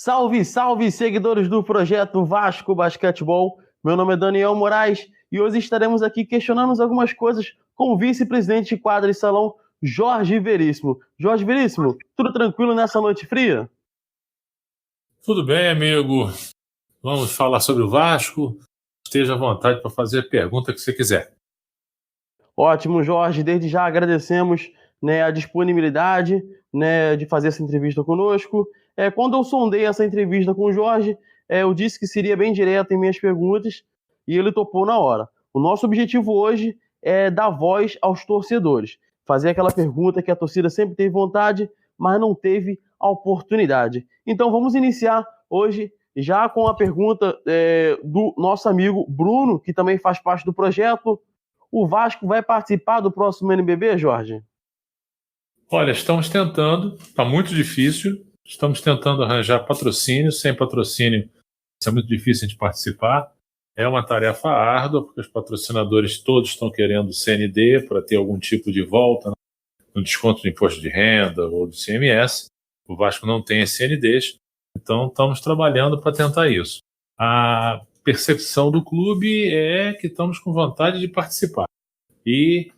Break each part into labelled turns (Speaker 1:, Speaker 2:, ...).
Speaker 1: Salve, salve, seguidores do Projeto Vasco Basquetebol. Meu nome é Daniel Moraes e hoje estaremos aqui questionando algumas coisas com o vice-presidente de quadra e salão, Jorge Veríssimo. Jorge Veríssimo, tudo tranquilo nessa noite fria?
Speaker 2: Tudo bem, amigo. Vamos falar sobre o Vasco. Esteja à vontade para fazer a pergunta que você quiser.
Speaker 1: Ótimo, Jorge. Desde já agradecemos, a disponibilidade, de fazer essa entrevista conosco. Quando eu sondei essa entrevista com o Jorge, eu disse que seria bem direto em minhas perguntas e ele topou na hora. O nosso objetivo hoje é dar voz aos torcedores, fazer aquela pergunta que a torcida sempre teve vontade, mas não teve a oportunidade. Então vamos iniciar hoje já com a pergunta do nosso amigo Bruno, que também faz parte do projeto. O Vasco vai participar do próximo NBB, Jorge?
Speaker 2: Olha, estamos tentando, está muito difícil, estamos tentando arranjar patrocínio, sem patrocínio isso é muito difícil de participar, é uma tarefa árdua, porque os patrocinadores todos estão querendo CND para ter algum tipo de volta no desconto do imposto de renda ou do CMS, o Vasco não tem CNDs, então estamos trabalhando para tentar isso. A percepção do clube é que estamos com vontade de participar. E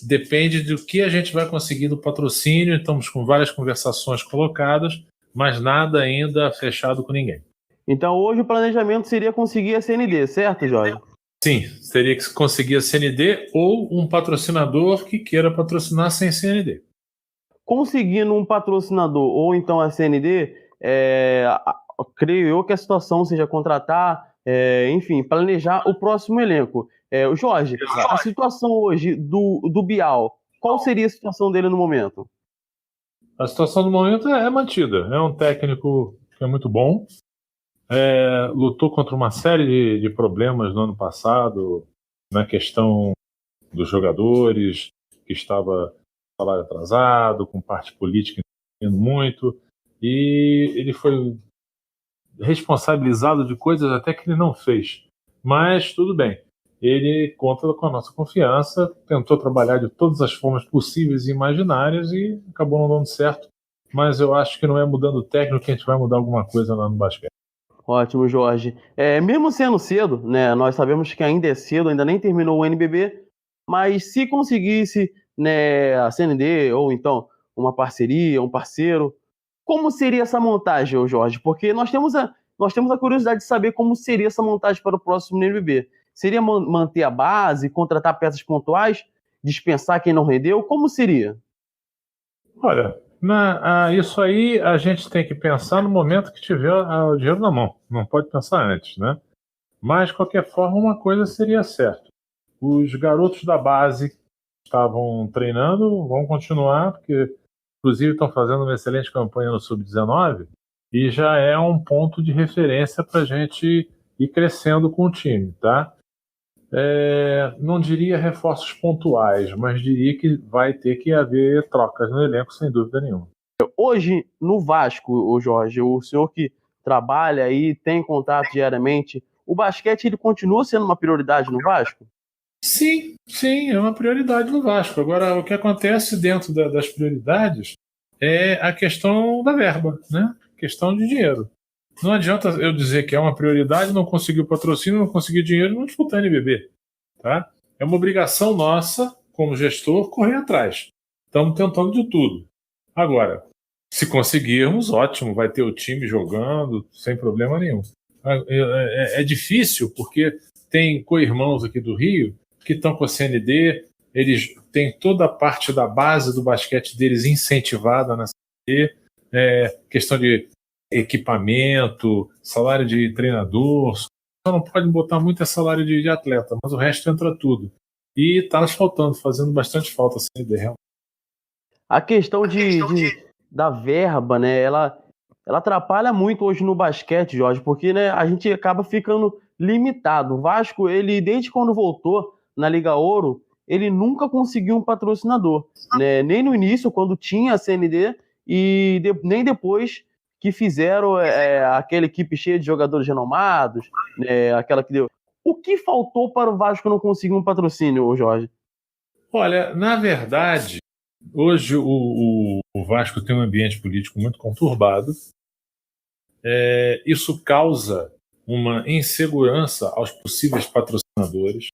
Speaker 2: depende do que a gente vai conseguir do patrocínio, estamos com várias conversações colocadas, mas nada ainda fechado com ninguém.
Speaker 1: Então hoje o planejamento seria conseguir a CND, certo, Jorge?
Speaker 2: Sim, teria que conseguir a CND ou um patrocinador que queira patrocinar sem CND.
Speaker 1: Conseguindo um patrocinador ou então a CND, creio eu que a situação seja contratar, enfim, planejar o próximo elenco. Jorge, a situação hoje do Bial, qual seria a situação dele no momento?
Speaker 2: A situação do momento é mantida. É um técnico que é muito bom, lutou contra uma série de problemas no ano passado, na questão dos jogadores, que estava salário atrasado, com parte política indo muito, e ele foi responsabilizado de coisas até que ele não fez. Mas tudo bem, ele conta com a nossa confiança, tentou trabalhar de todas as formas possíveis e imaginárias e acabou não dando certo, mas eu acho que não é mudando o técnico que a gente vai mudar alguma coisa lá no basquete.
Speaker 1: Ótimo, Jorge. Mesmo sendo cedo, nós sabemos que ainda é cedo, ainda nem terminou o NBB, mas se conseguisse, a CND ou então uma parceria, um parceiro, como seria essa montagem, Jorge? Porque nós temos a curiosidade de saber como seria essa montagem para o próximo NBB. Seria manter a base, contratar peças pontuais, dispensar quem não rendeu? Como seria?
Speaker 2: Olha, isso aí a gente tem que pensar no momento que tiver o dinheiro na mão. Não pode pensar antes, né? Mas, de qualquer forma, uma coisa seria certa. Os garotos da base estavam treinando, vão continuar, porque, inclusive, estão fazendo uma excelente campanha no Sub-19 e já é um ponto de referência para a gente ir crescendo com o time, tá? Não diria reforços pontuais, mas diria que vai ter que haver trocas no elenco, sem dúvida nenhuma.
Speaker 1: Hoje, no Vasco, Jorge, o senhor que trabalha aí, tem contato diariamente, o basquete ele continua sendo uma prioridade no Vasco?
Speaker 2: Sim, é uma prioridade no Vasco. Agora, o que acontece dentro das prioridades é a questão da verba, né? Questão de dinheiro. Não adianta eu dizer que é uma prioridade, não conseguir o patrocínio, não conseguir dinheiro e não disputar NBB. Tá? É uma obrigação nossa, como gestor, correr atrás. Estamos tentando de tudo. Agora, se conseguirmos, ótimo, vai ter o time jogando, sem problema nenhum. É difícil, porque tem co-irmãos aqui do Rio que estão com a CND, eles têm toda a parte da base do basquete deles incentivada na CND, questão de equipamento, salário de treinador, só não pode botar muito salário de atleta, mas o resto entra tudo. E está nos faltando, fazendo bastante falta a CND, realmente.
Speaker 1: A questão da verba, ela atrapalha muito hoje no basquete, Jorge, porque a gente acaba ficando limitado. O Vasco, ele desde quando voltou na Liga Ouro, ele nunca conseguiu um patrocinador, nem no início, quando tinha a CND, e nem depois que fizeram aquela equipe cheia de jogadores renomados, aquela que deu. O que faltou para o Vasco não conseguir um patrocínio, Jorge?
Speaker 2: Olha, na verdade, hoje o Vasco tem um ambiente político muito conturbado. Isso causa uma insegurança aos possíveis patrocinadores.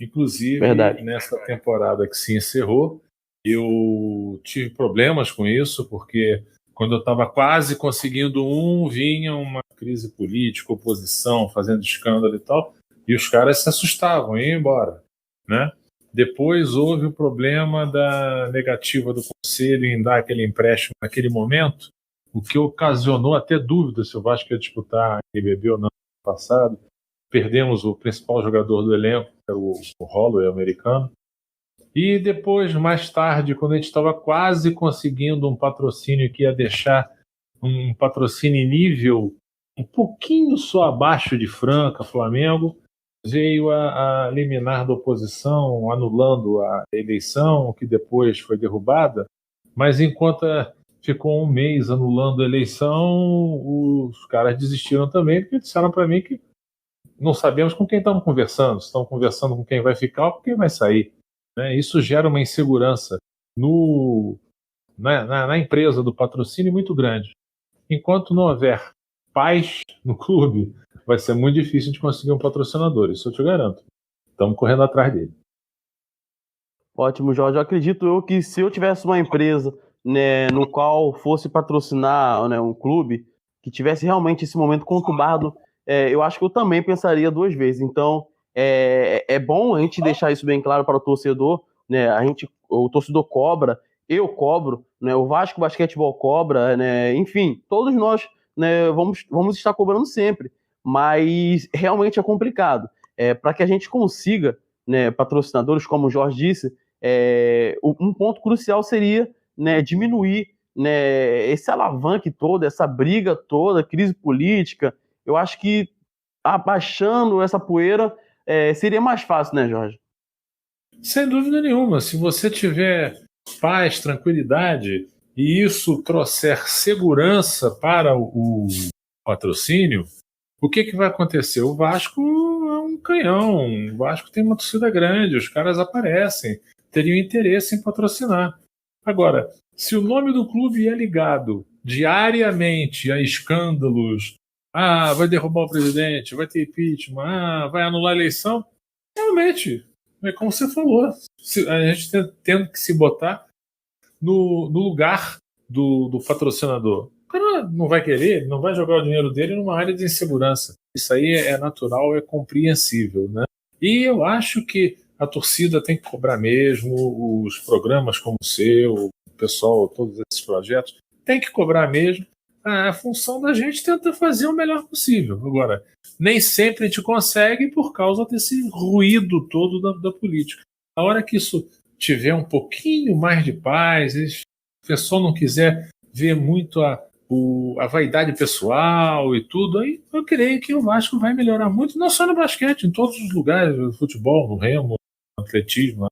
Speaker 2: Inclusive,
Speaker 1: Verdade.
Speaker 2: nessa temporada que se encerrou, eu tive problemas com isso, porque quando eu estava quase conseguindo vinha uma crise política, oposição, fazendo escândalo e tal, e os caras se assustavam e iam embora, né? Depois houve o problema da negativa do conselho em dar aquele empréstimo naquele momento, o que ocasionou até dúvida se o Vasco ia disputar a NBB ou não no passado. Perdemos o principal jogador do elenco, que era o Holloway americano. E depois, mais tarde, quando a gente estava quase conseguindo um patrocínio que ia deixar um patrocínio em nível um pouquinho só abaixo de Franca, Flamengo, veio a liminar da oposição, anulando a eleição, que depois foi derrubada. Mas enquanto ficou um mês anulando a eleição, os caras desistiram também, porque disseram para mim que não sabemos com quem estamos conversando, se estão conversando com quem vai ficar ou com quem vai sair. Né? Isso gera uma insegurança na empresa do patrocínio muito grande. Enquanto não houver paz no clube, vai ser muito difícil de conseguir um patrocinador, isso eu te garanto. Estamos correndo atrás dele.
Speaker 1: Ótimo, Jorge. Eu acredito que se eu tivesse uma empresa, né, no qual fosse patrocinar, né, um clube que tivesse realmente esse momento conturbado, eu acho que eu também pensaria duas vezes. Então, é bom a gente deixar isso bem claro para o torcedor, né? O torcedor cobra, eu cobro, né? O Vasco Basquetebol cobra, né? Enfim, todos nós, né, vamos estar cobrando sempre, mas realmente é complicado. Para que a gente consiga, né, patrocinadores, como o Jorge disse, um ponto crucial seria, né, diminuir, né, esse alavanque todo, essa briga toda, crise política. Eu acho que abaixando essa poeira seria mais fácil, né, Jorge?
Speaker 2: Sem dúvida nenhuma. Se você tiver paz, tranquilidade e isso trouxer segurança para o patrocínio, o que vai acontecer? O Vasco é um canhão, o Vasco tem uma torcida grande, os caras aparecem, teriam interesse em patrocinar. Agora, se o nome do clube é ligado diariamente a escândalos, vai derrubar o presidente, vai ter impeachment, vai anular a eleição, realmente, é como você falou, a gente tendo que se botar no lugar do patrocinador. O cara não vai querer, não vai jogar o dinheiro dele numa área de insegurança. Isso aí é natural, é compreensível, né? E eu acho que a torcida tem que cobrar mesmo, os programas como o seu, o pessoal, todos esses projetos, tem que cobrar mesmo. A função da gente tenta fazer o melhor possível. Agora, nem sempre a gente consegue por causa desse ruído todo da política. A hora que isso tiver um pouquinho mais de paz, se o pessoal não quiser ver muito a vaidade pessoal e tudo, aí eu creio que o Vasco vai melhorar muito, não só no basquete, em todos os lugares, no futebol, no remo, no atletismo.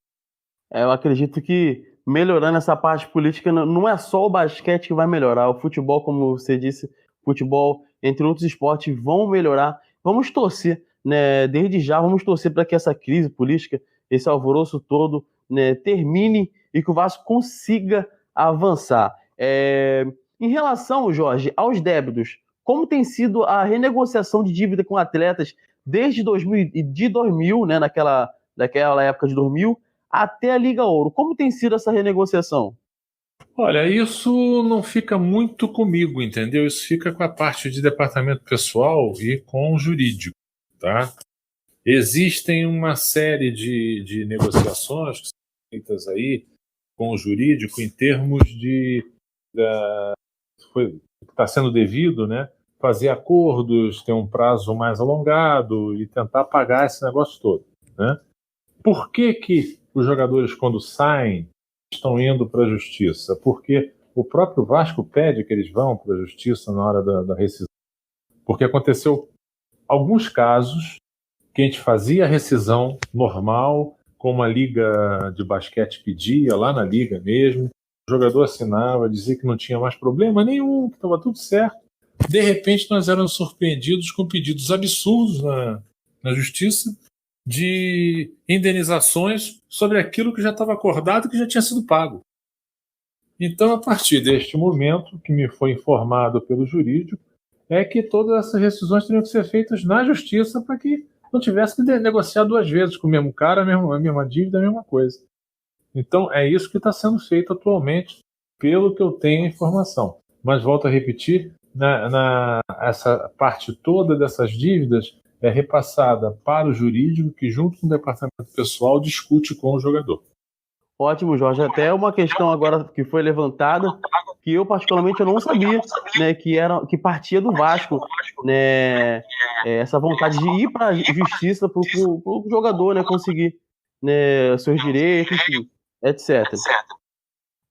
Speaker 1: Eu acredito que melhorando essa parte política não é só o basquete que vai melhorar, o futebol, como você disse, futebol, entre outros esportes, vão melhorar. Vamos torcer, né? Desde já, vamos torcer para que essa crise política, esse alvoroço todo, né, termine e que o Vasco consiga avançar. Em relação, Jorge, aos débitos, como tem sido a renegociação de dívida com atletas desde 2000, né, naquela época de 2000, até a Liga Ouro? Como tem sido essa renegociação?
Speaker 2: Olha, isso não fica muito comigo, entendeu? Isso fica com a parte de departamento pessoal e com o jurídico, tá? Existem uma série de negociações que são feitas aí com o jurídico em termos de que está sendo devido, né? Fazer acordos, ter um prazo mais alongado e tentar pagar esse negócio todo, né? Por que os jogadores, quando saem, estão indo para a justiça? Porque o próprio Vasco pede que eles vão para a justiça na hora da rescisão. Porque aconteceu alguns casos que a gente fazia a rescisão normal, como a liga de basquete pedia, lá na liga mesmo. O jogador assinava, dizia que não tinha mais problema nenhum, que estava tudo certo. De repente, nós éramos surpreendidos com pedidos absurdos na justiça de indenizações sobre aquilo que já estava acordado e que já tinha sido pago. Então, a partir deste momento, que me foi informado pelo jurídico, é que todas essas rescisões teriam que ser feitas na justiça para que não tivesse que negociar duas vezes com o mesmo cara, a mesma dívida, a mesma coisa. Então, é isso que está sendo feito atualmente, pelo que eu tenho informação. Mas, volto a repetir, essa parte toda dessas dívidas é repassada para o jurídico, que, junto com o departamento pessoal, discute com o jogador.
Speaker 1: Ótimo, Jorge. Até uma questão agora que foi levantada, que eu particularmente eu não sabia, né, que partia do Vasco, né, essa vontade de ir para a justiça para o jogador, né, conseguir, né, seus direitos, enfim, etc.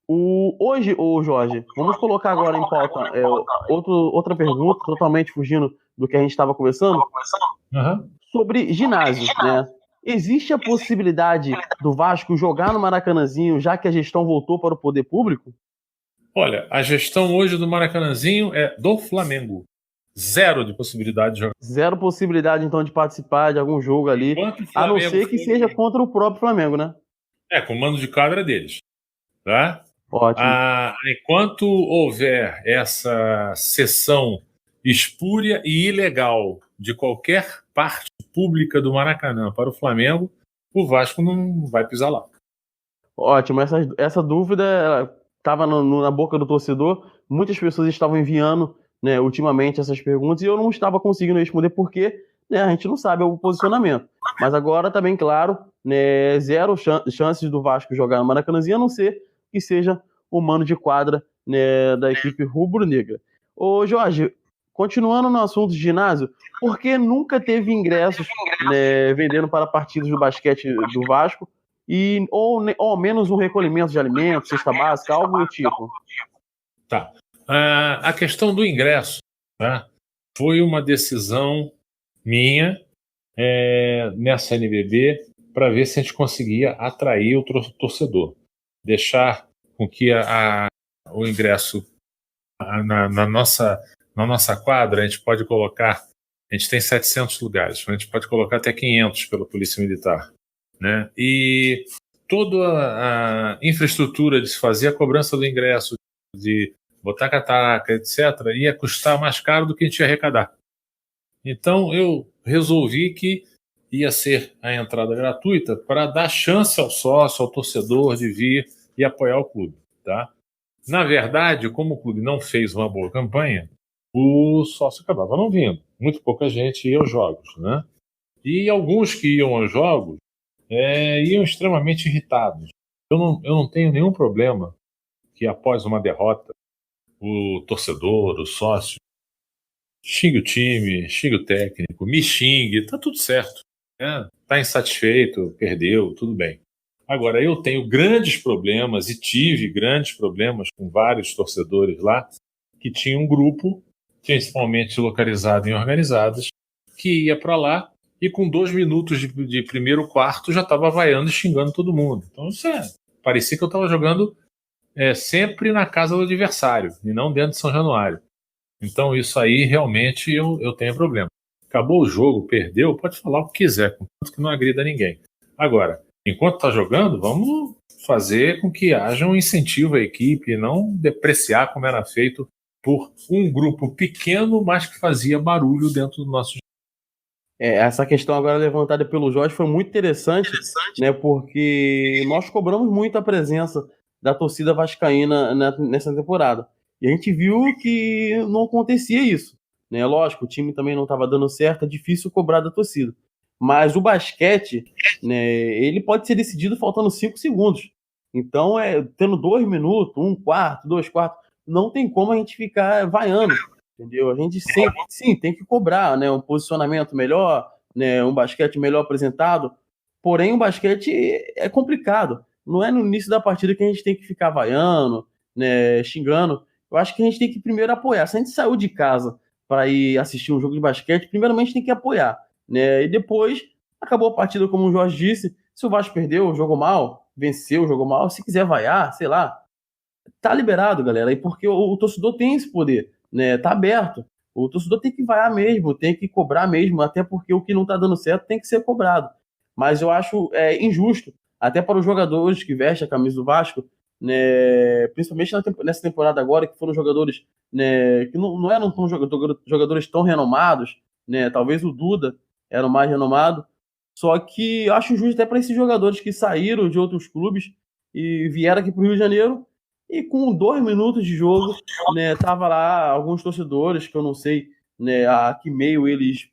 Speaker 1: Hoje, Jorge, vamos colocar agora em pauta outra pergunta, totalmente fugindo do que a gente estava conversando, sobre ginásio, né? Existe a possibilidade do Vasco jogar no Maracanãzinho, já que a gestão voltou para o poder público?
Speaker 2: Olha, a gestão hoje do Maracanãzinho é do Flamengo. Zero de possibilidade de jogar.
Speaker 1: Zero possibilidade, então, de participar de algum jogo ali, a não ser que seja contra o próprio Flamengo, né?
Speaker 2: Com o mando de quadra deles. Tá?
Speaker 1: Ótimo.
Speaker 2: Enquanto houver essa cessão espúria e ilegal de qualquer parte pública do Maracanã para o Flamengo, o Vasco não vai pisar lá.
Speaker 1: Ótimo. Essa dúvida estava na boca do torcedor. Muitas pessoas estavam enviando, né, ultimamente essas perguntas e eu não estava conseguindo responder porque, né, a gente não sabe o posicionamento. Mas agora está bem claro, né, zero chances do Vasco jogar no Maracanãzinho, a não ser que seja o mano de quadra, né, da equipe rubro-negra. Ô Jorge, continuando no assunto de ginásio, por que nunca teve ingressos, né, vendendo para partidos do basquete do Vasco? Ou ao menos um recolhimento de alimentos, cesta básica, algo do tipo?
Speaker 2: Tá. A questão do ingresso, tá, foi uma decisão minha nessa NBB para ver se a gente conseguia atrair o torcedor. Deixar com que o ingresso na nossa quadra, a gente pode colocar, a gente tem 700 lugares, a gente pode colocar até 500 pela Polícia Militar. Né? E toda a infraestrutura de se fazer a cobrança do ingresso, de botar catraca, etc., ia custar mais caro do que a gente ia arrecadar. Então eu resolvi que ia ser a entrada gratuita para dar chance ao sócio, ao torcedor de vir e apoiar o clube. Tá? Na verdade, como o clube não fez uma boa campanha, o sócio acabava não vindo. Muito pouca gente ia aos jogos. Né? E alguns que iam aos jogos iam extremamente irritados. Eu não tenho nenhum problema que, após uma derrota, o torcedor, o sócio, xingue o time, xingue o técnico, me xingue, tá tudo certo. Tá insatisfeito, perdeu, tudo bem. Agora, eu tenho grandes problemas e tive grandes problemas com vários torcedores lá que tinham um grupo, principalmente localizado em organizadas, que ia para lá e com 2 minutos de primeiro quarto já estava vaiando e xingando todo mundo. Então, parecia que eu estava jogando sempre na casa do adversário e não dentro de São Januário. Então, isso aí realmente eu tenho problema. Acabou o jogo, perdeu, pode falar o que quiser, contanto que não agrida ninguém. Agora, enquanto está jogando, vamos fazer com que haja um incentivo à equipe, não depreciar como era feito por um grupo pequeno, mas que fazia barulho dentro do nosso jogo.
Speaker 1: Essa questão agora levantada pelo Jorge foi muito interessante, né, porque nós cobramos muito a presença da torcida vascaína nessa temporada. E a gente viu que não acontecia isso. Né? Lógico, o time também não estava dando certo, é difícil cobrar da torcida. Mas o basquete, né, ele pode ser decidido faltando 5 segundos. Então, tendo 2 minutos, 1 quarto, 2 quartos, não tem como a gente ficar vaiando. Entendeu? A gente sempre, sim, tem que cobrar, né, um posicionamento melhor, né, um basquete melhor apresentado, porém o basquete é complicado. Não é no início da partida que a gente tem que ficar vaiando, né, xingando. Eu acho que a gente tem que primeiro apoiar. Se a gente saiu de casa para ir assistir um jogo de basquete, primeiramente tem que apoiar. Né, e depois, acabou a partida, como o Jorge disse, se o Vasco perdeu, jogou mal, venceu, jogou mal, se quiser vaiar, sei lá, tá liberado, galera, e porque o torcedor tem esse poder. Né, tá aberto. O torcedor tem que vaiar mesmo, tem que cobrar mesmo, até porque o que não tá dando certo tem que ser cobrado. Mas eu acho injusto, até para os jogadores que vestem a camisa do Vasco, né, principalmente nessa temporada agora, que foram jogadores, né, que não eram jogadores tão renomados, né, talvez o Duda era o mais renomado, só que eu acho justo até para esses jogadores que saíram de outros clubes e vieram aqui para o Rio de Janeiro, e com 2 minutos de jogo, né, tava lá alguns torcedores, que eu não sei, né, a que meio eles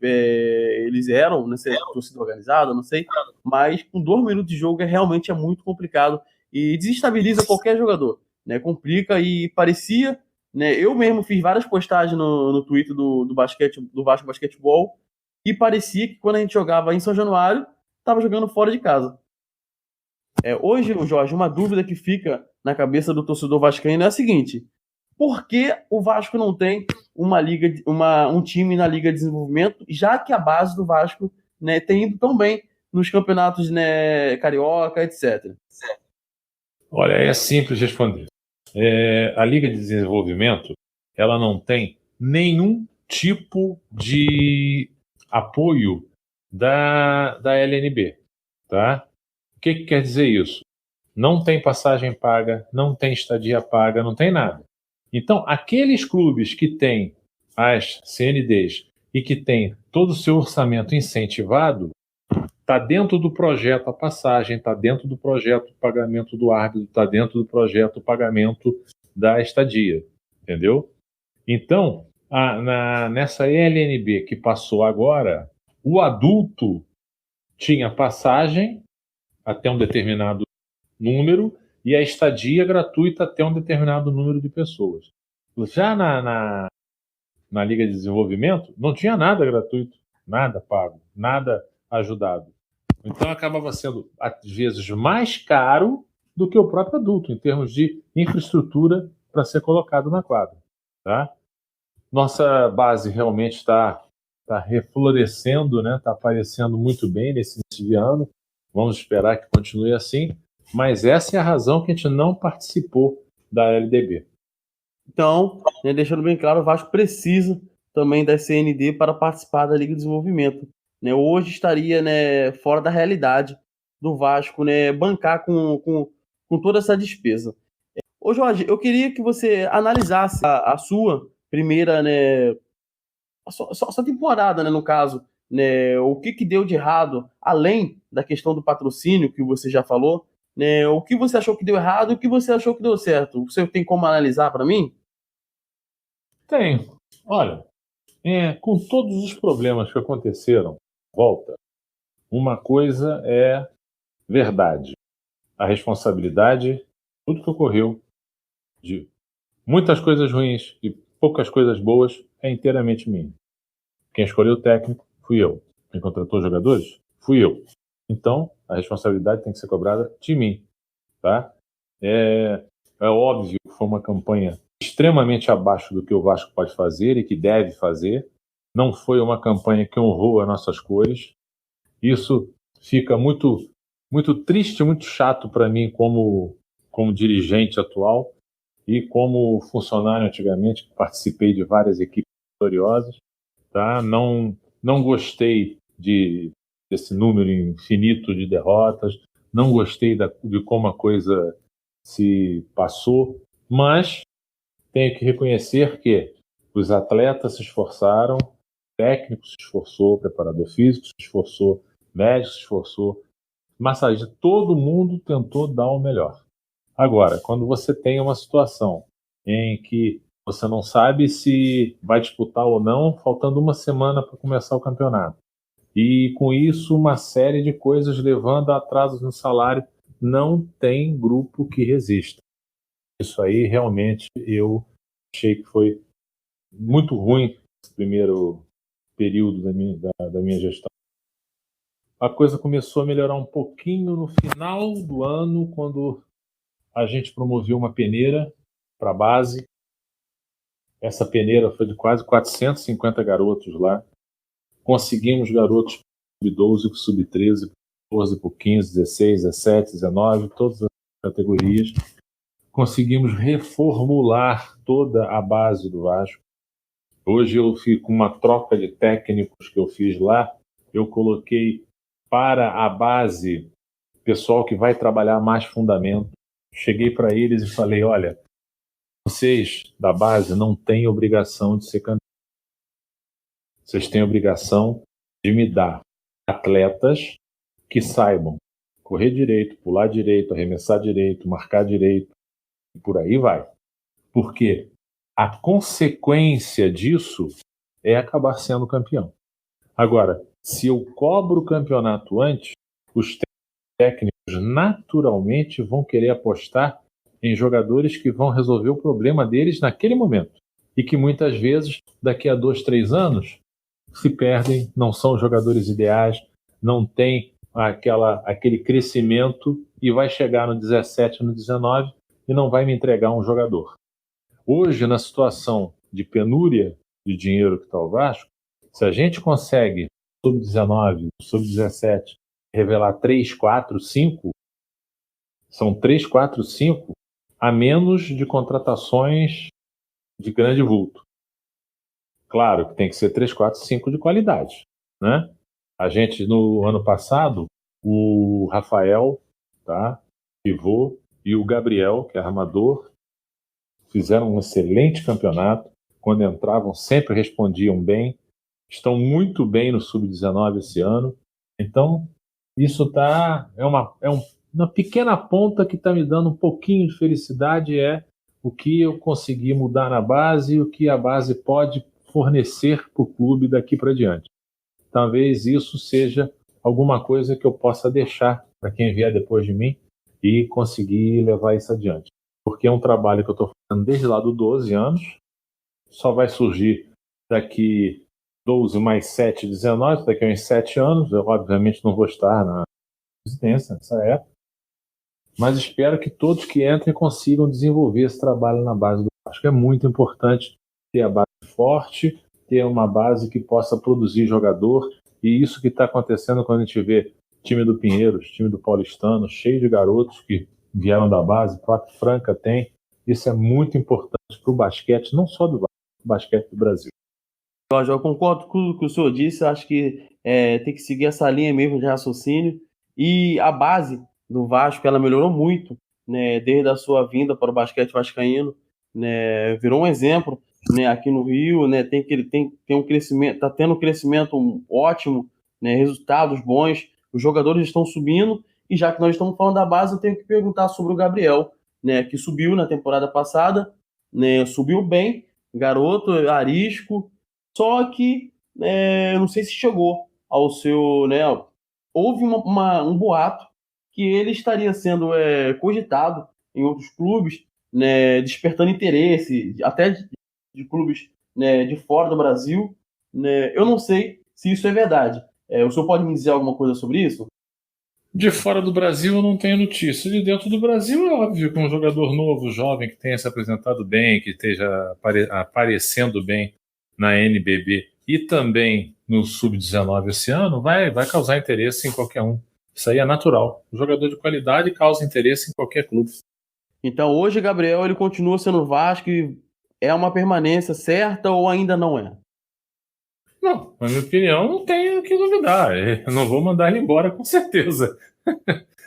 Speaker 1: eram, né, se é torcida organizada, não sei, mas com 2 minutos de jogo realmente é muito complicado e desestabiliza qualquer jogador, né, complica e parecia, né, eu mesmo fiz várias postagens no Twitter do basquete, do Vasco Basquetebol, e parecia que quando a gente jogava em São Januário, estava jogando fora de casa. Hoje, Jorge, uma dúvida que fica na cabeça do torcedor vascaíno é a seguinte: por que o Vasco não tem um time na Liga de Desenvolvimento, já que a base do Vasco, né, tem ido tão bem nos campeonatos, né, carioca, etc.
Speaker 2: Olha, é simples responder. A Liga de Desenvolvimento, ela não tem nenhum tipo de apoio da LNB, tá? O que quer dizer isso? Não tem passagem paga, não tem estadia paga, não tem nada. Então, aqueles clubes que têm as CNDs e que têm todo o seu orçamento incentivado, está dentro do projeto a passagem, está dentro do projeto o pagamento do árbitro, está dentro do projeto o pagamento da estadia, entendeu? Então, nessa LNB que passou agora, o adulto tinha passagem até um determinado número e a estadia gratuita até um determinado número de pessoas. Já na Liga de Desenvolvimento, não tinha nada gratuito, nada pago, nada ajudado. Então acabava sendo, às vezes, mais caro do que o próprio adulto, em termos de infraestrutura para ser colocado na quadra. Tá? Nossa base realmente está reflorescendo, né? Está aparecendo muito bem nesse início de ano. Vamos esperar que continue assim. Mas essa é a razão que a gente não participou da LDB.
Speaker 1: Então, né, deixando bem claro, o Vasco precisa também da CND para participar da Liga de Desenvolvimento. Né? Hoje estaria, né, fora da realidade do Vasco, né, bancar com toda essa despesa. Ô Jorge, eu queria que você analisasse a sua primeira, né, a sua temporada, né, no caso, né, o que deu de errado, além da questão do patrocínio que você já falou, né, o que você achou que deu errado e o que você achou que deu certo. Você tem como analisar para mim?
Speaker 2: Tenho. Olha, com todos os problemas que aconteceram, volta, uma coisa é verdade. A responsabilidade, tudo que ocorreu, de muitas coisas ruins e poucas coisas boas, é inteiramente minha. Quem escolheu o técnico, fui eu. Quem contratou os jogadores, fui eu. Então, a responsabilidade tem que ser cobrada de mim. Tá? É óbvio que foi uma campanha extremamente abaixo do que o Vasco pode fazer e que deve fazer. Não foi uma campanha que honrou as nossas cores. Isso fica muito, muito triste, muito chato para mim como dirigente atual e como funcionário antigamente, que participei de várias equipes vitoriosas. Tá? Não gostei desse número infinito de derrotas, não gostei de como a coisa se passou, mas tenho que reconhecer que os atletas se esforçaram, o técnico se esforçou, o preparador físico se esforçou, o médico se esforçou, massagista, todo mundo tentou dar o melhor. Agora, quando você tem uma situação em que você não sabe se vai disputar ou não, faltando uma semana para começar o campeonato, e com isso uma série de coisas levando a atrasos no salário, não tem grupo que resista. Isso aí realmente eu achei que foi muito ruim esse primeiro período da minha gestão. A coisa começou a melhorar um pouquinho no final do ano, quando a gente promoveu uma peneira para a base. Essa peneira foi de quase 450 garotos lá. Conseguimos garotos sub-12, sub-13, 14 por 15, 16, 17, 19, todas as categorias. Conseguimos reformular toda a base do Vasco. Hoje eu fico com uma troca de técnicos que eu fiz lá. Eu coloquei para a base pessoal que vai trabalhar mais fundamento, cheguei para eles e falei, olha, vocês da base não têm obrigação de ser campeão. Vocês têm obrigação de me dar atletas que saibam correr direito, pular direito, arremessar direito, marcar direito, e por aí vai. Porque a consequência disso é acabar sendo campeão. Agora, se eu cobro o campeonato antes, os técnicos naturalmente vão querer apostar em jogadores que vão resolver o problema deles naquele momento. E que muitas vezes, daqui a 2, 3 anos, se perdem, não são jogadores ideais, não tem aquele crescimento e vai chegar no 17, no 19 e não vai me entregar um jogador. Hoje, na situação de penúria de dinheiro que está o Vasco, se a gente consegue, sub-19, sub-17, revelar 3, 4, 5, são 3, 4, 5 a menos de contratações de grande vulto. Claro que tem que ser 3, 4, 5 de qualidade, né? A gente, no ano passado, o Rafael, tá, pivô, e o Gabriel, que é armador, fizeram um excelente campeonato. Quando entravam, sempre respondiam bem. Estão muito bem no Sub-19 esse ano. Então, isso é uma pequena ponta que está me dando um pouquinho de felicidade, é o que eu consegui mudar na base e o que a base pode fornecer para o clube daqui para diante. Talvez isso seja alguma coisa que eu possa deixar para quem vier depois de mim e conseguir levar isso adiante. Porque é um trabalho que eu estou fazendo desde lá dos 12 anos, só vai surgir daqui 12 mais 7, 19, daqui a uns 7 anos. Eu, obviamente, não vou estar na presidência nessa época, mas espero que todos que entrem consigam desenvolver esse trabalho na base do Vasco. É muito importante ter a base forte, ter uma base que possa produzir jogador, e isso que está acontecendo quando a gente vê time do Pinheiros, time do Paulistano, cheio de garotos que vieram da base, próprio Franca tem. Isso é muito importante para o basquete, não só do Vasco, o basquete do Brasil.
Speaker 1: Jorge, eu concordo com o que o senhor disse, acho que tem que seguir essa linha mesmo de raciocínio, e a base do Vasco, ela melhorou muito, né, desde a sua vinda para o basquete vascaíno, né, virou um exemplo, né, aqui no Rio, né, tem um crescimento, está tendo um crescimento ótimo, né, resultados bons, os jogadores estão subindo, e já que nós estamos falando da base, eu tenho que perguntar sobre o Gabriel, né, que subiu na temporada passada, né, subiu bem, garoto, arisco, só que não sei se chegou ao seu, né, houve um boato que ele estaria sendo cogitado em outros clubes, né, despertando interesse, até de clubes, né, de fora do Brasil. Né, eu não sei se isso é verdade. O senhor pode me dizer alguma coisa sobre isso?
Speaker 2: De fora do Brasil eu não tenho notícia. De dentro do Brasil é óbvio que um jogador novo, jovem, que tenha se apresentado bem, que esteja aparecendo bem na NBB e também no Sub-19 esse ano, vai causar interesse em qualquer um. Isso aí é natural. O jogador de qualidade causa interesse em qualquer clube.
Speaker 1: Então hoje, Gabriel, ele continua sendo Vasco e é uma permanência certa ou ainda não é?
Speaker 2: Não, na minha opinião, não tenho o que duvidar. Eu não vou mandar ele embora com certeza.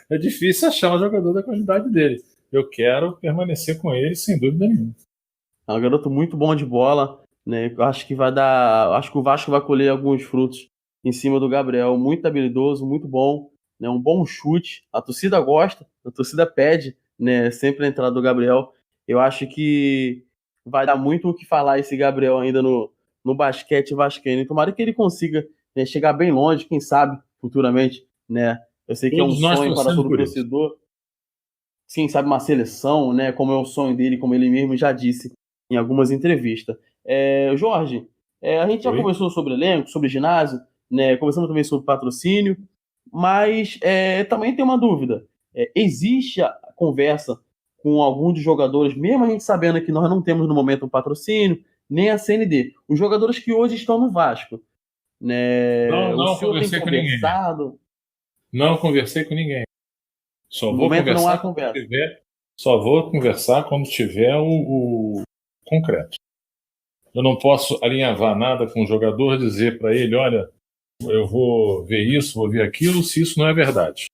Speaker 2: É difícil achar um jogador da qualidade dele. Eu quero permanecer com ele sem dúvida nenhuma.
Speaker 1: É um garoto muito bom de bola, né? Acho que o Vasco vai colher alguns frutos em cima do Gabriel, muito habilidoso, muito bom, né? Um bom chute. A torcida gosta, a torcida pede, né? Sempre a entrada do Gabriel. Eu acho que vai dar muito o que falar esse Gabriel ainda no basquete vascaíno. Tomara que ele consiga, né, chegar bem longe, quem sabe futuramente, né? Eu sei que é um sonho para todo torcedor. Sim, sabe, uma seleção, né? Como é o sonho dele, como ele mesmo já disse em algumas entrevistas. Jorge, a gente já conversou sobre elenco, sobre ginásio, né? Conversamos também sobre patrocínio, mas também tem uma dúvida. Existe a conversa com algum dos jogadores, mesmo a gente sabendo que nós não temos no momento um patrocínio, nem a CND, os jogadores que hoje estão no Vasco, né?
Speaker 2: Não
Speaker 1: o senhor tem conversado?
Speaker 2: Não conversei com ninguém. Só
Speaker 1: No
Speaker 2: vou
Speaker 1: momento
Speaker 2: conversar
Speaker 1: não há
Speaker 2: quando
Speaker 1: conversa.
Speaker 2: só vou conversar quando tiver o concreto. Eu não posso alinhavar nada com o jogador, dizer para ele, olha, eu vou ver isso, vou ver aquilo, se isso não é verdade.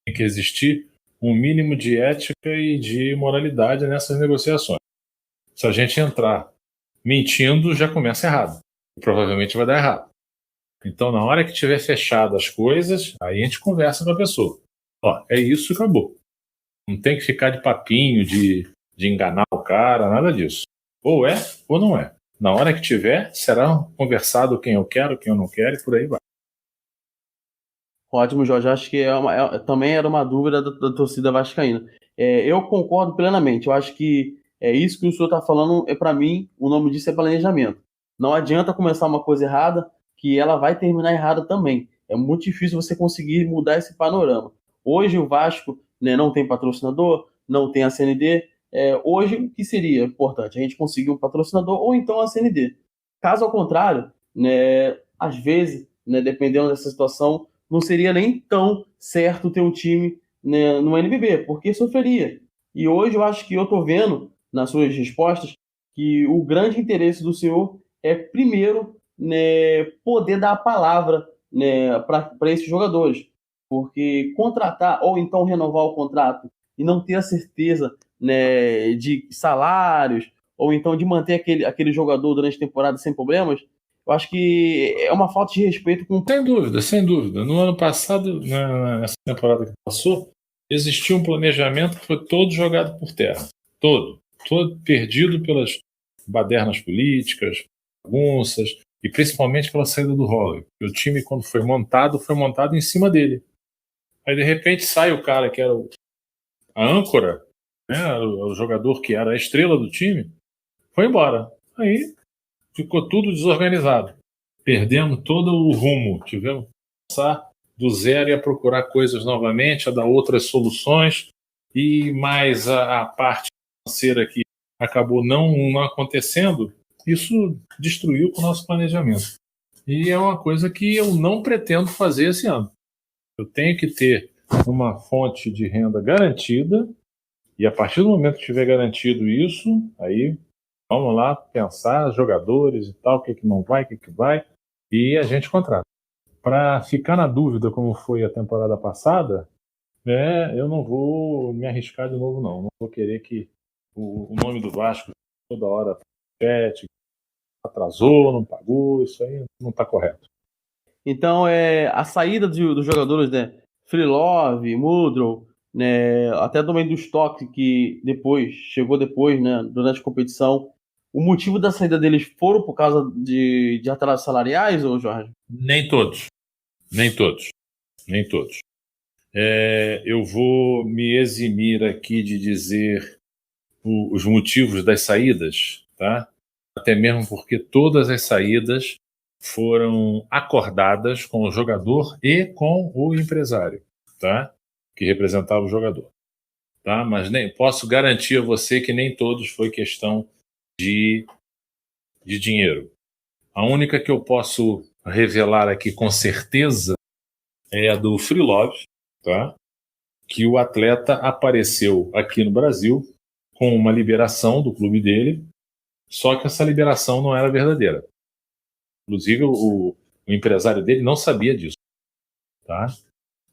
Speaker 2: Tem que existir um mínimo de ética e de moralidade nessas negociações. Se a gente entrar mentindo, já começa errado. E provavelmente vai dar errado. Então, na hora que tiver fechado as coisas, aí a gente conversa com a pessoa. Ó, é isso e acabou. Não tem que ficar de papinho, de enganar o cara, nada disso. Ou é, ou não é. Na hora que tiver, será conversado quem eu quero, quem eu não quero, e por aí vai.
Speaker 1: Ótimo, Jorge. Acho que também era uma dúvida da torcida vascaína. Eu concordo plenamente. Eu acho que é isso que o senhor está falando. Para mim, o nome disso é planejamento. Não adianta começar uma coisa errada, que ela vai terminar errada também. É muito difícil você conseguir mudar esse panorama. Hoje o Vasco, né, não tem patrocinador, não tem a CND. Hoje, o que seria importante? A gente conseguir um patrocinador ou então a CND. Caso ao contrário, né, às vezes, né, dependendo dessa situação, não seria nem tão certo ter um time, né, no NBB, porque sofreria. E hoje eu acho que eu estou vendo, nas suas respostas, que o grande interesse do senhor é, primeiro, né, poder dar a palavra, né, para esses jogadores. Porque contratar ou então renovar o contrato e não ter a certeza, né, de salários, ou então de manter aquele jogador durante a temporada sem problemas, eu acho que é uma falta de respeito com.
Speaker 2: Sem dúvida, sem dúvida. No ano passado, nessa temporada que passou, existiu um planejamento que foi todo jogado por terra. Todo perdido pelas badernas políticas, bagunças, e principalmente pela saída do Roller. O time, quando foi montado em cima dele. Aí, de repente, sai o cara que era a âncora, né, o jogador que era a estrela do time, foi embora. Aí ficou tudo desorganizado. Perdemos todo o rumo. Tivemos que passar do zero e a procurar coisas novamente, a dar outras soluções, e mais a parte financeira que acabou não acontecendo, isso destruiu o nosso planejamento. E é uma coisa que eu não pretendo fazer esse ano. Eu tenho que ter uma fonte de renda garantida, e a partir do momento que tiver garantido isso, aí vamos lá pensar jogadores e tal, o que não vai, o que vai, e a gente contrata. Para ficar na dúvida como foi a temporada passada, eu não vou me arriscar de novo, não. Não vou querer que o nome do Vasco toda hora repete, atrasou, não pagou, isso aí não está correto.
Speaker 1: Então, a saída dos jogadores, né, Freelove, Mudrow, né, até também do Stock, que chegou depois, né, durante a competição, o motivo da saída deles foram por causa de atrasos salariais, ou Jorge?
Speaker 2: Nem todos. Eu vou me eximir aqui de dizer os motivos das saídas, tá? Até mesmo porque todas as saídas foram acordadas com o jogador e com o empresário, tá? Que representava o jogador, tá? Mas nem posso garantir a você que nem todos foi questão de dinheiro. A única que eu posso revelar aqui com certeza é a do Freelove, tá? Que o atleta apareceu aqui no Brasil com uma liberação do clube dele, só que essa liberação não era verdadeira. Inclusive, o empresário dele não sabia disso. Tá?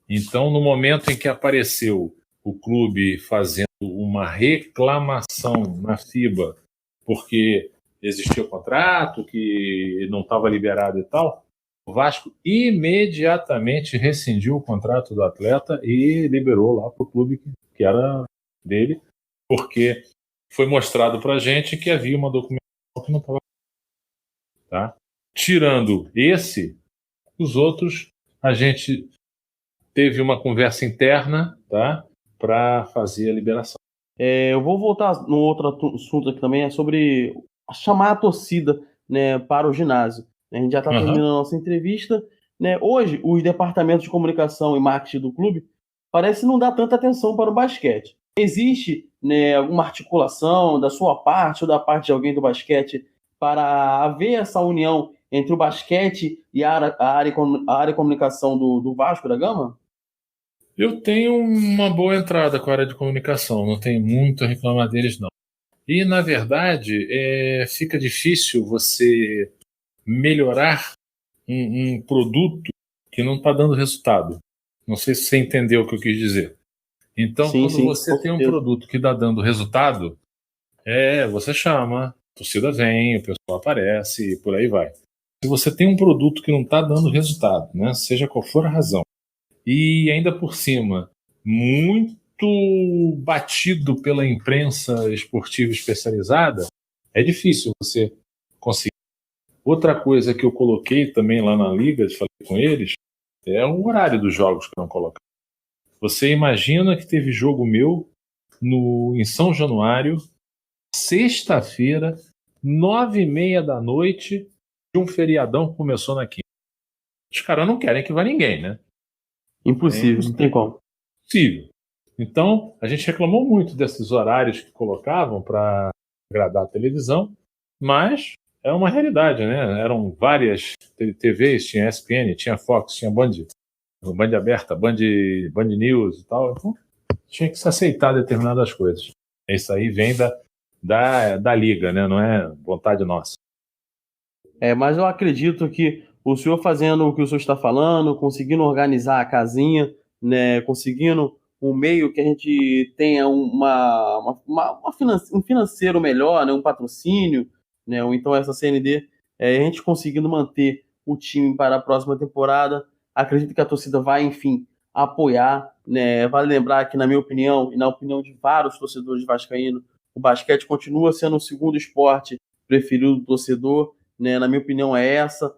Speaker 2: Então, no momento em que apareceu o clube fazendo uma reclamação na FIBA, porque existia o contrato, que não estava liberado e tal, o Vasco imediatamente rescindiu o contrato do atleta e liberou lá para o clube que era dele, porque foi mostrado para a gente que havia uma documentação que não estava. Tá? Tirando os outros, a gente teve uma conversa interna, tá? Para fazer a liberação.
Speaker 1: Eu vou voltar no outro assunto aqui também, é sobre chamar a torcida, né, para o ginásio. A gente já está terminando a nossa entrevista. Né? Hoje, os departamentos de comunicação e marketing do clube parece não dar tanta atenção para o basquete. Existe, né, alguma articulação da sua parte ou da parte de alguém do basquete para haver essa união entre o basquete e a área de comunicação do Vasco da Gama?
Speaker 2: Eu tenho uma boa entrada com a área de comunicação, não tenho muito a reclamar deles, não. E, na verdade, fica difícil você melhorar um produto que não está dando resultado. Não sei se você entendeu o que eu quis dizer. Então,
Speaker 1: Sim,
Speaker 2: quando
Speaker 1: sim,
Speaker 2: você
Speaker 1: com
Speaker 2: tem um
Speaker 1: certeza.
Speaker 2: produto que está dando resultado, você chama, a torcida vem, o pessoal aparece e por aí vai. Se você tem um produto que não está dando resultado, né, seja qual for a razão, e ainda por cima, muito batido pela imprensa esportiva especializada, é difícil você conseguir. Outra coisa que eu coloquei também lá na Liga, falei com eles, é o horário dos jogos que não colocaram. Você imagina que teve jogo meu em São Januário, sexta-feira, 9h30 da noite, de um feriadão que começou na quinta. Os caras não querem que vá ninguém, né? É
Speaker 1: Impossível, não tem como.
Speaker 2: impossível. Então, a gente reclamou muito desses horários que colocavam para agradar a televisão, mas é uma realidade, né? Eram várias TVs, tinha ESPN, tinha Fox, tinha Band aberta, Band News e tal. Então, tinha que se aceitar determinadas coisas. Isso aí vem da liga, né? Não é vontade nossa.
Speaker 1: Mas eu acredito que o senhor fazendo o que o senhor está falando, conseguindo organizar a casinha, né, conseguindo um meio que a gente tenha um financeiro melhor, né, um patrocínio, né, ou então essa CND, a gente conseguindo manter o time para a próxima temporada, acredito que a torcida vai, enfim, apoiar, né. Vale lembrar que, na minha opinião, e na opinião de vários torcedores vascaínos, o basquete continua sendo o segundo esporte preferido do torcedor, né? Na minha opinião é essa.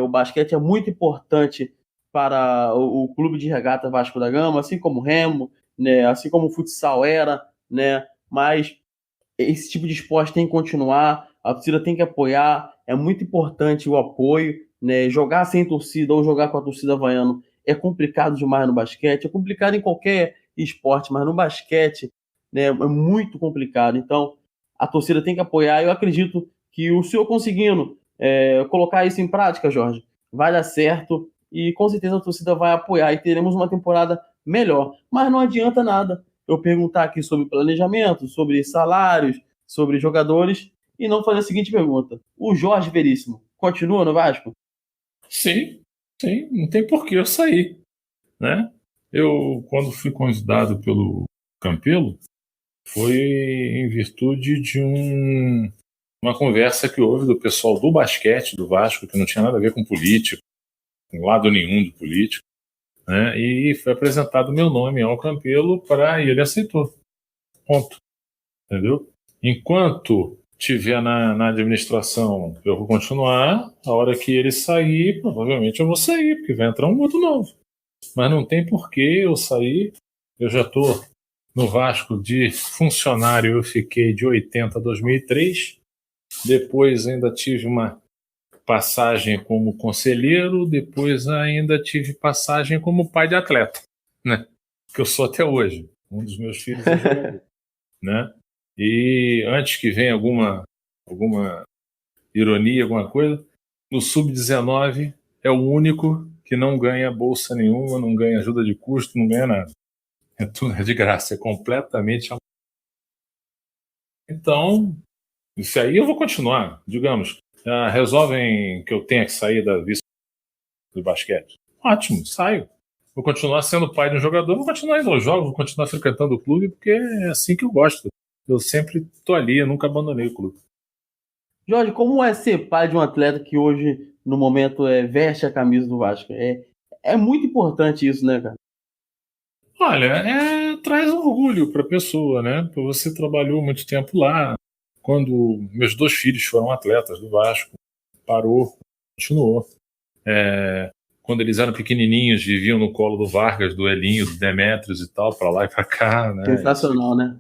Speaker 1: O basquete é muito importante para o Clube de Regata Vasco da Gama, assim como o Remo, né? Assim como o futsal era, né? Mas esse tipo de esporte tem que continuar, a torcida tem que apoiar, é muito importante o apoio, né? Jogar sem torcida ou jogar com a torcida havaiana é complicado demais no basquete, é complicado em qualquer esporte, mas no basquete, né, é muito complicado. Então, a torcida tem que apoiar. Eu acredito que o senhor conseguindo colocar isso em prática, Jorge, vai dar certo e com certeza a torcida vai apoiar e teremos uma temporada melhor. Mas não adianta nada eu perguntar aqui sobre planejamento, sobre salários, sobre jogadores e não fazer a seguinte pergunta: o Jorge Veríssimo continua no Vasco?
Speaker 2: Sim, sim, não tem por que eu sair, né? Eu, quando fui convidado pelo Campelo, foi em virtude de uma conversa que houve do pessoal do basquete do Vasco, que não tinha nada a ver com político, com lado nenhum do político, né? E foi apresentado o meu nome ao Campelo e ele aceitou. Ponto. Entendeu? Enquanto tiver na administração, eu vou continuar. A hora que ele sair, provavelmente eu vou sair, porque vai entrar um outro novo. Mas não tem porquê eu sair. Eu já estou no Vasco de funcionário, eu fiquei de 80 a 2003. Depois ainda tive uma passagem como conselheiro, depois ainda tive passagem como pai de atleta, né? Que eu sou até hoje. Um dos meus filhos é jogador, né? E antes que venha alguma ironia, alguma coisa, no sub-19 é o único que não ganha bolsa nenhuma, não ganha ajuda de custo, não ganha nada. É tudo de graça, é completamente. Então, isso aí eu vou continuar. Digamos, resolvem que eu tenha que sair da vice do basquete. Ótimo, saio. Vou continuar sendo pai de um jogador, vou continuar indo aos jogos, vou continuar frequentando o clube, porque é assim que eu gosto. Eu sempre estou ali, eu nunca abandonei o clube.
Speaker 1: Jorge, como é ser pai de um atleta que hoje, no momento, veste a camisa do Vasco? É muito importante isso, né, cara?
Speaker 2: Olha, traz orgulho para a pessoa, né? Você trabalhou muito tempo lá. Quando meus dois filhos foram atletas do Vasco, parou, continuou. Quando eles eram pequenininhos, viviam no colo do Vargas, do Elinho, do Demétrios e tal, para lá e para cá, né?
Speaker 1: Sensacional, né?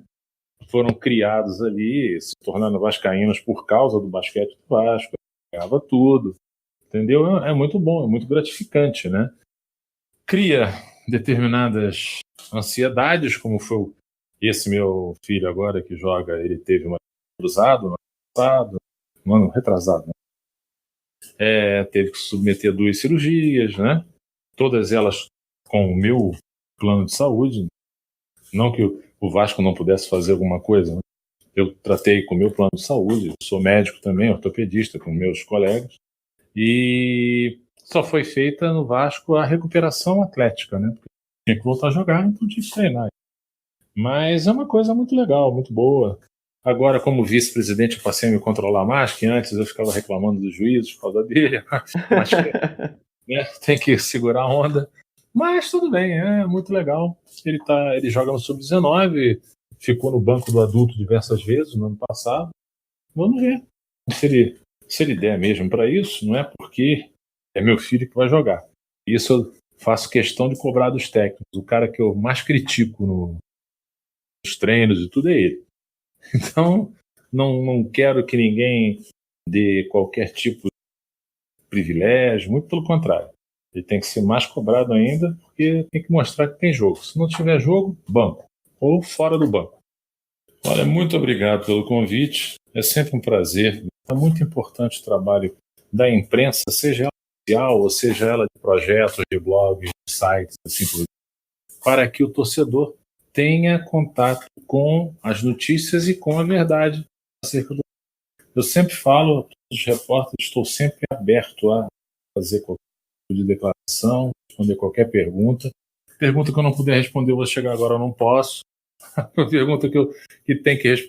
Speaker 2: Foram criados ali, se tornando vascaínos por causa do basquete do Vasco. Ganhava tudo, entendeu? É muito bom, é muito gratificante, né? Cria determinadas ansiedades, como foi esse meu filho agora que joga, ele teve uma cruzado no ano passado, no ano retrasado, né? Teve que submeter a 2 cirurgias, né? Todas elas com o meu plano de saúde, não que o Vasco não pudesse fazer alguma coisa, né? Eu tratei com o meu plano de saúde, sou médico também, ortopedista, com meus colegas, e só foi feita no Vasco a recuperação atlética, né? Porque tinha que voltar a jogar, então tinha que treinar. Mas é uma coisa muito legal, muito boa. Agora, como vice-presidente, eu passei a me controlar mais, que antes eu ficava reclamando dos juízes por causa dele, mas né, tem que segurar a onda. Mas tudo bem, é muito legal. Ele joga no Sub-19, ficou no banco do adulto diversas vezes no ano passado. Vamos ver se ele der mesmo para isso, não é porque é meu filho que vai jogar. Isso eu faço questão de cobrar dos técnicos. O cara que eu mais critico nos treinos e tudo é ele. Então, não quero que ninguém dê qualquer tipo de privilégio, muito pelo contrário. Ele tem que ser mais cobrado ainda, porque tem que mostrar que tem jogo. Se não tiver jogo, banco. Ou fora do banco. Olha, muito obrigado pelo convite. É sempre um prazer. É muito importante o trabalho da imprensa, seja ela oficial ou seja ela de projetos, de blogs, de sites, assim por diante, para que o torcedor tenha contato com as notícias e com a verdade acerca do. Eu sempre falo, todos os repórteres, estou sempre aberto a fazer qualquer tipo de declaração, responder qualquer pergunta. Pergunta que eu não puder responder, eu vou chegar agora, eu não posso. Pergunta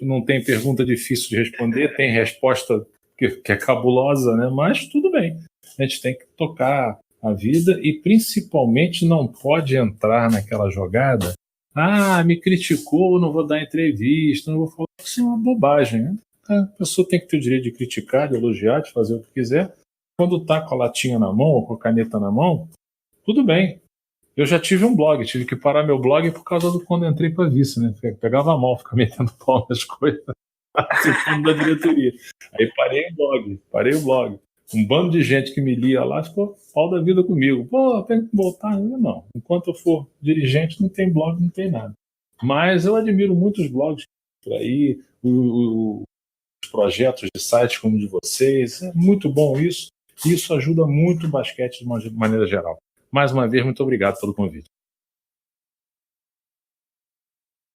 Speaker 2: não tem pergunta difícil de responder, tem resposta que é cabulosa, né? Mas tudo bem. A gente tem que tocar a vida e principalmente não pode entrar naquela jogada. Ah, me criticou, não vou dar entrevista, não vou falar. Isso é uma bobagem, né? A pessoa tem que ter o direito de criticar, de elogiar, de fazer o que quiser. Quando tá com a latinha na mão ou com a caneta na mão, tudo bem. Eu já tive um blog, tive que parar meu blog por causa do quando entrei para vice, né? Pegava mal, ficava metendo pau nas coisas, participando da diretoria. Aí parei o blog. Um bando de gente que me lia lá ficou pau da vida comigo. Pô, tem que voltar. Não, enquanto eu for dirigente, não tem blog, não tem nada. Mas eu admiro muitos blogs por aí, os projetos de sites como o de vocês. É muito bom isso. E isso ajuda muito o basquete de uma maneira geral. Mais uma vez, muito obrigado pelo convite.